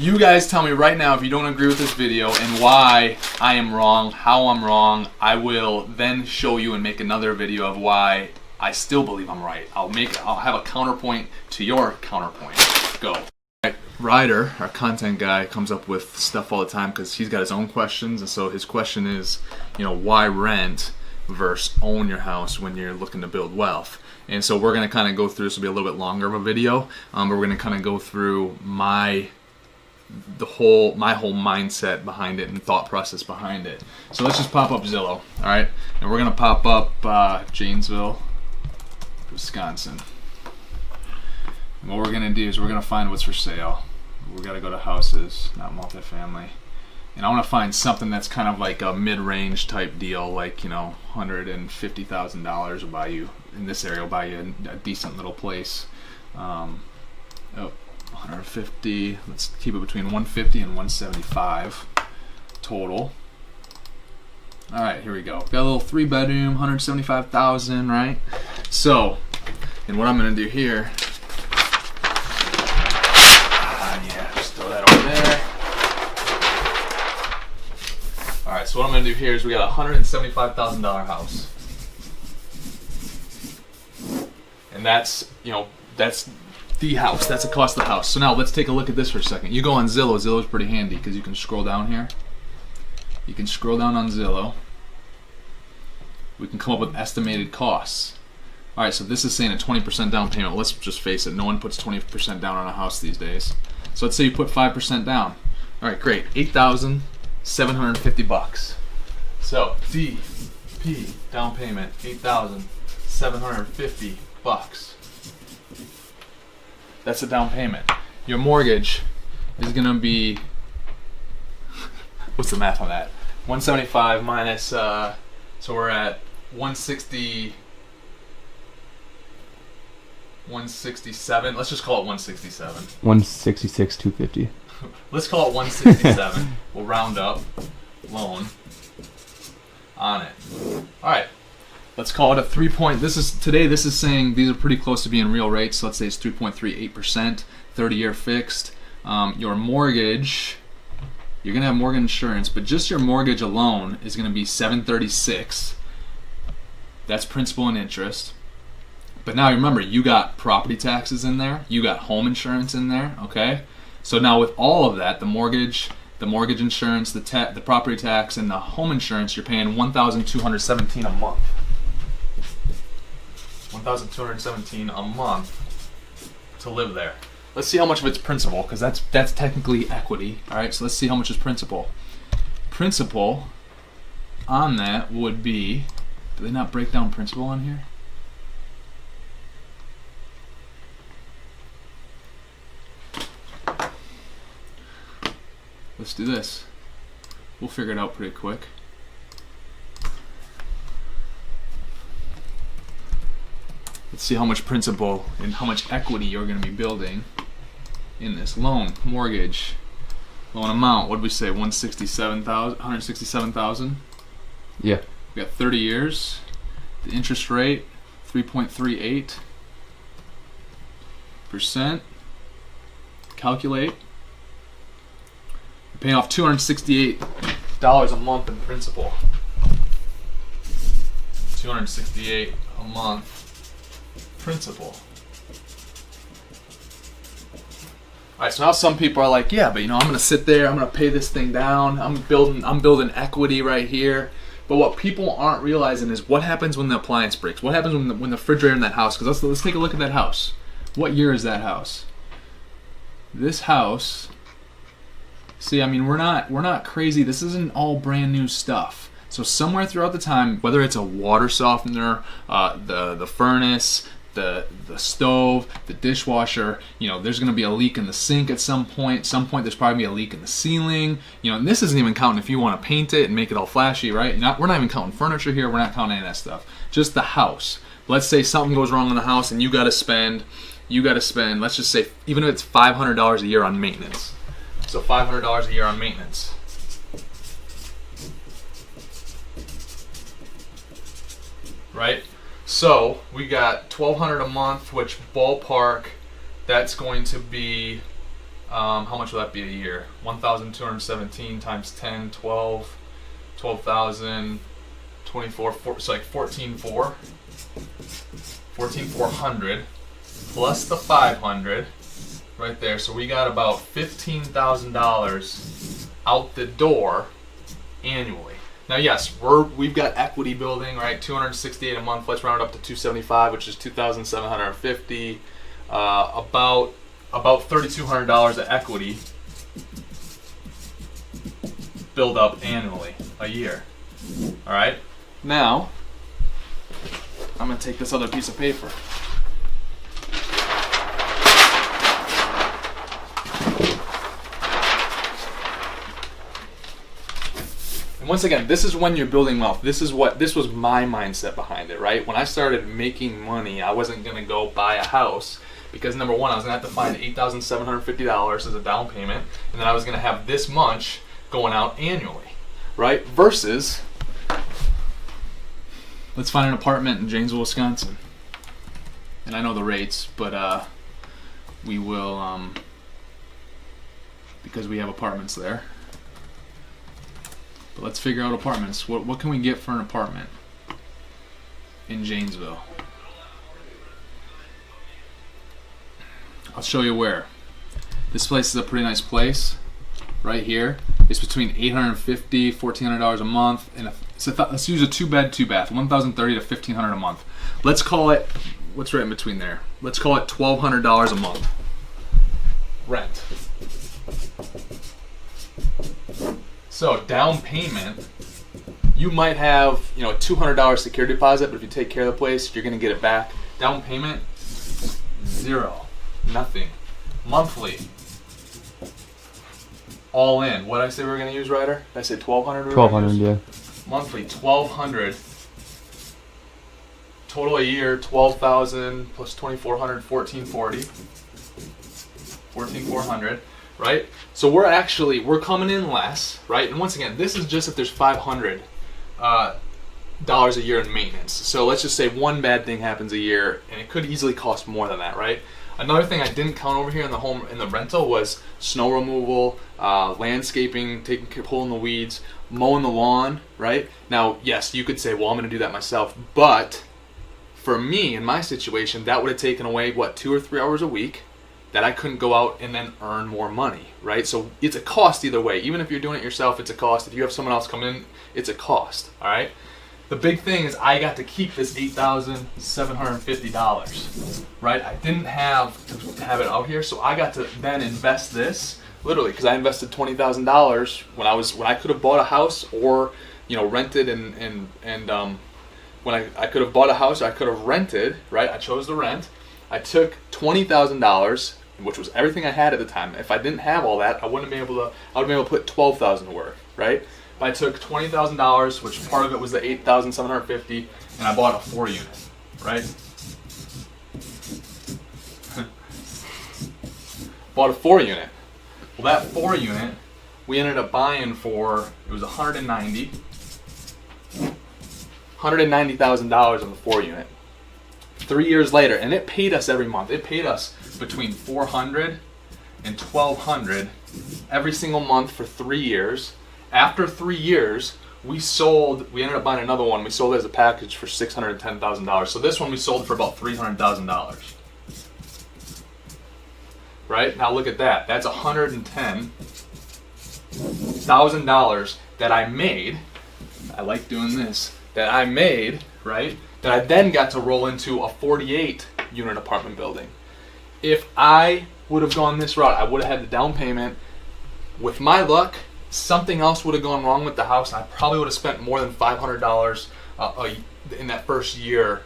You guys tell me right now if you don't agree with this video and why I am wrong, how I'm wrong. I will then show you and make another video of why I still believe I'm right. I'll have a counterpoint to your counterpoint. Go. Ryder, our content guy, comes up with stuff all the time because he's got his own questions, and so his question is, why rent versus own your house when you're looking to build wealth? And so we're going to kind of go through, this will be a little bit longer of a video, but we're going to kind of go through my whole mindset behind it and thought process behind it. So let's just pop up Zillow, all right? And we're going to pop up Janesville, Wisconsin. And what we're going to do is we're going to find what's for sale. We're going to go to houses, not multifamily. And I want to find something that's kind of like a mid-range type deal, like, $150,000 will buy you, in this area, will buy you a decent little place. 150, let's keep it between 150 and 175 total. All right, here we go. Got a little 3-bedroom, 175,000, right? So, and what I'm going to do here, just throw that over there. All right, so what I'm going to do here is we got a $175,000 house. And that's, that's the house. That's the cost of the house. So now let's take a look at this for a second. You go on Zillow. Zillow's pretty handy because you can scroll down here. You can scroll down on Zillow. We can come up with estimated costs. All right, so this is saying a 20% down payment. Let's just face it. No one puts 20% down on a house these days. So let's say you put 5% down. All right, great. $8,750. So DP down payment $8,750. That's a down payment. Your mortgage is gonna be what's the math on that? 175 minus so we're at 167. Let's just call it 167. 166,250. Let's call it 167. We'll round up. Loan on it. All right. Let's call it a 3 point. This is saying these are pretty close to being real rates. So let's say it's 3.38%, 30-year fixed. Your mortgage, you're gonna have mortgage insurance, but just your mortgage alone is gonna be $736. That's principal and interest. But now remember, you got property taxes in there, you got home insurance in there. Okay, so now with all of that, the mortgage insurance, the property tax, and the home insurance, you're paying $1,217 a month. $1,217 a month to live there. Let's see how much of it's principal, because that's technically equity. All right, so let's see how much is principal. Principal on that would be, do they not break down principal on here? Let's do this. We'll figure it out pretty quick. Let's see how much principal and how much equity you're going to be building in this loan. Mortgage loan amount, what did we say? 167,000. Yeah. We got 30 years. The interest rate 3.38%. Calculate. You're paying off $268 a month in principal. $268 a month. Principal. Alright, so now some people are like, yeah, but I'm gonna sit there, I'm gonna pay this thing down, I'm building equity right here. But what people aren't realizing is what happens when the appliance breaks. What happens when the refrigerator in that house, because let's take a look at that house. What year is that house? This house, see, we're not crazy. This isn't all brand new stuff. So somewhere throughout the time, whether it's a water softener, the furnace, the stove, the dishwasher, there's going to be a leak in the sink at some point. Some point there's probably a leak in the ceiling. And this isn't even counting if you want to paint it and make it all flashy, right? We're not even counting furniture here. We're not counting any of that stuff. Just the house. Let's say something goes wrong in the house and you got to spend, let's just say, even if it's $500 a year on maintenance. So $500 a year on maintenance. Right? So we got $1,200 a month, which ballpark, that's going to be How much will that be a year? 1,217 times 10, 12, 12,000, 24, so like 14,400. 14,400 plus the 500 right there. So we got about $15,000 out the door annually. Now, yes, we've got equity building, right? 268 a month. Let's round it up to 275, which is 2,750. About $3,200 of equity build up annually a year. All right. Now, I'm gonna take this other piece of paper. And once again, this is when you're building wealth. This was my mindset behind it, right? When I started making money, I wasn't gonna go buy a house because number one, I was gonna have to find $8,750 as a down payment, and then I was gonna have this much going out annually, right? Versus, let's find an apartment in Janesville, Wisconsin. And I know the rates, but we will, because we have apartments there. But let's figure out apartments. What can we get for an apartment in Janesville? I'll show you where. This place is a pretty nice place. Right here, it's between $850, $1,400 a month, and let's use a 2-bed, 2-bath, $1,030 to $1,500 a month. Let's call it, what's right in between there? Let's call it $1,200 a month rent. So down payment, you might have $200 security deposit, but if you take care of the place, you're gonna get it back. Down payment, zero, nothing. Monthly. All in. What did I say we were going to use, Ryder? Did I say 1,200? 1,200, yeah. Monthly, 1,200. Total a year, 12,000 plus 2,400, 1,440. 14,400, right? So we're coming in less, right? And once again, this is just if there's $500 dollars a year in maintenance. So let's just say one bad thing happens a year, and it could easily cost more than that, right? Another thing I didn't count over here in the rental was snow removal, landscaping, pulling the weeds, mowing the lawn, right? Now, yes, you could say, well, I'm going to do that myself, but for me, in my situation, that would have taken away, 2 or 3 hours a week that I couldn't go out and then earn more money, right? So it's a cost either way. Even if you're doing it yourself, it's a cost. If you have someone else come in, it's a cost, all right? The big thing is I got to keep this $8,750, right? I didn't have to have it out here, so I got to then invest this, literally, because I invested $20,000 when I could have bought a house or rented and when I could have bought a house, or I could have rented, right? I chose to rent. I took $20,000, which was everything I had at the time. If I didn't have all that, I wouldn't be able to. I would be able to put $12,000 to work, right? But I took $20,000, which part of it was the $8,750, and I bought a 4-unit, right? Bought a 4-unit. Well, that 4-unit, we ended up buying for, it was $190,000 on the 4-unit. 3 years later, and it paid us every month. It paid us between $400 and $1,200 every single month for 3 years. After 3 years, we ended up buying another one. We sold it as a package for $610,000. So this one we sold for about $300,000. Right? Now look at that. That's $110,000 that I made. I like doing this. That I made, right? That I then got to roll into a 48-unit apartment building. If I would have gone this route, I would have had the down payment. With my luck, something else would have gone wrong with the house, and I probably would have spent more than $500 in that first year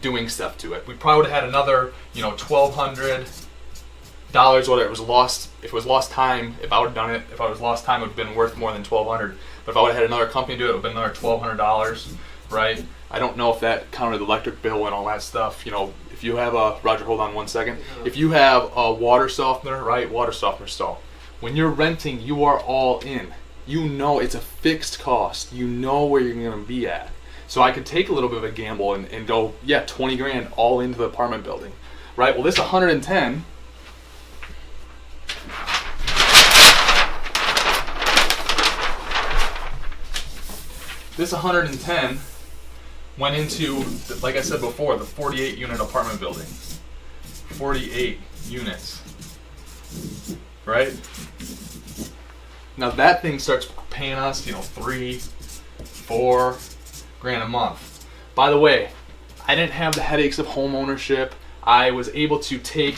doing stuff to it. We probably would have had another, $1,200, whether it was lost. If it was lost time, if I would have done it, if I was lost time, it would have been worth more than $1,200. But if I would have had another company do it, it would have been another $1,200, right? I don't know if that counted the electric bill and all that stuff. If you have Roger, hold on one second. If you have a water softener, right? Water softener stall. When you're renting, you are all in. It's a fixed cost. You know where you're going to be at. So I could take a little bit of a gamble and go, yeah, 20 grand all into the apartment building, right? Well, this 110 this 110 went into, like I said before, the 48 unit apartment building. 48 units, right? Now that thing starts paying us, you know, $3-4 grand a month. By the way, I didn't have the headaches of home ownership. I was able to take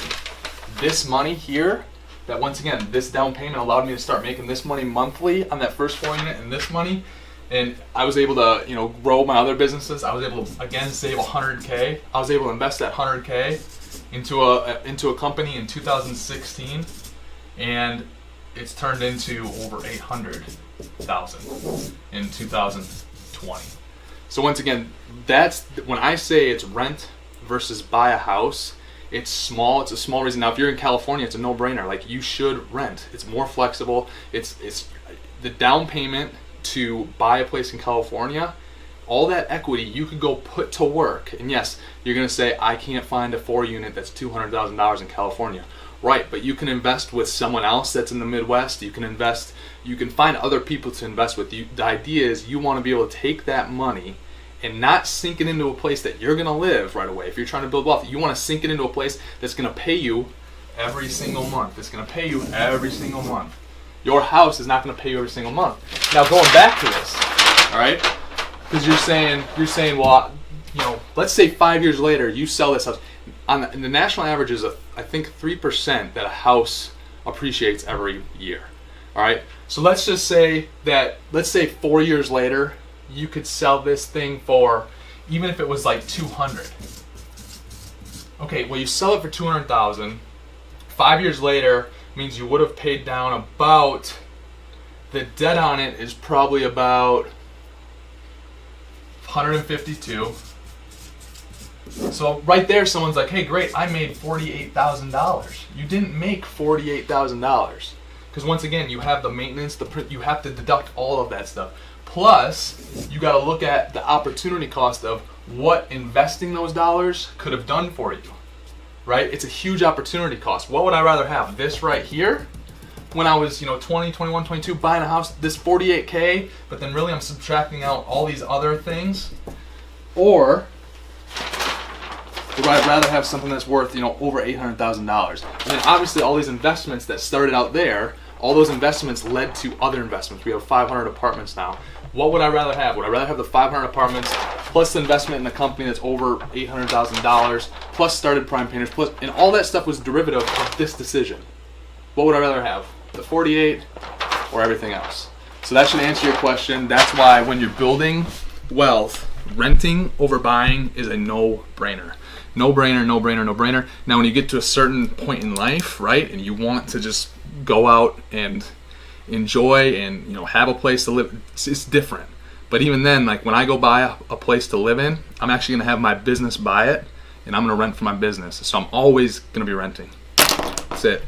this money here, that once again, this down payment allowed me to start making this money monthly on that first 4 unit and this money. And I was able to, you know, grow my other businesses. I was able to, again, save 100K. I was able to invest that 100K into a company in 2016, and it's turned into over 800,000 in 2020. So once again, that's when I say it's rent versus buy a house. It's small. It's a small reason. Now, if you're in California, it's a no-brainer. Like, you should rent. It's more flexible. It's the down payment to buy a place in California. All that equity you could go put to work. And yes, you're gonna say, I can't find a 4 unit that's $200,000 in California. Right, but you can invest with someone else that's in the Midwest. You can find other people to invest with. The idea is you want to be able to take that money and not sink it into a place that you're gonna live right away. If you're trying to build wealth, you want to sink it into a place that's gonna pay you every single month. It's gonna pay you every single month. Your house is not gonna pay you every single month. Now, going back to this, all right? Because you're saying, well, you know, let's say 5 years later you sell this house. The national average is, I think, 3% that a house appreciates every year. All right. So let's just say 4 years later you could sell this thing for, even if it was like 200. Okay. Well, you sell it for 200,000. 5 years later means you would have paid down about, the debt on it is probably about 152. So right there, someone's like, hey, great, I made $48,000. You didn't make $48,000. Because once again, you have the maintenance, you have to deduct all of that stuff. Plus, you got to look at the opportunity cost of what investing those dollars could have done for you. Right? It's a huge opportunity cost. What would I rather have? This right here, when I was, 20, 21, 22, buying a house, this 48K, but then really I'm subtracting out all these other things? Or would I rather have something that's worth, over $800,000? And then obviously all these investments that started out there, all those investments led to other investments. We have 500 apartments now. What would I rather have? Would I rather have the 500 apartments plus the investment in the company that's over $800,000 plus started Prime Painters and all that stuff was derivative of this decision? What would I rather have? The 48 or everything else? So that should answer your question. That's why when you're building wealth, renting over buying is a no-brainer. No-brainer, no-brainer, no-brainer. Now when you get to a certain point in life, right, and you want to just go out and enjoy and have a place to live, it's different. But even then, like when I go buy a place to live in, I'm actually going to have my business buy it, and I'm going to rent for my business. So I'm always going to be renting. That's it.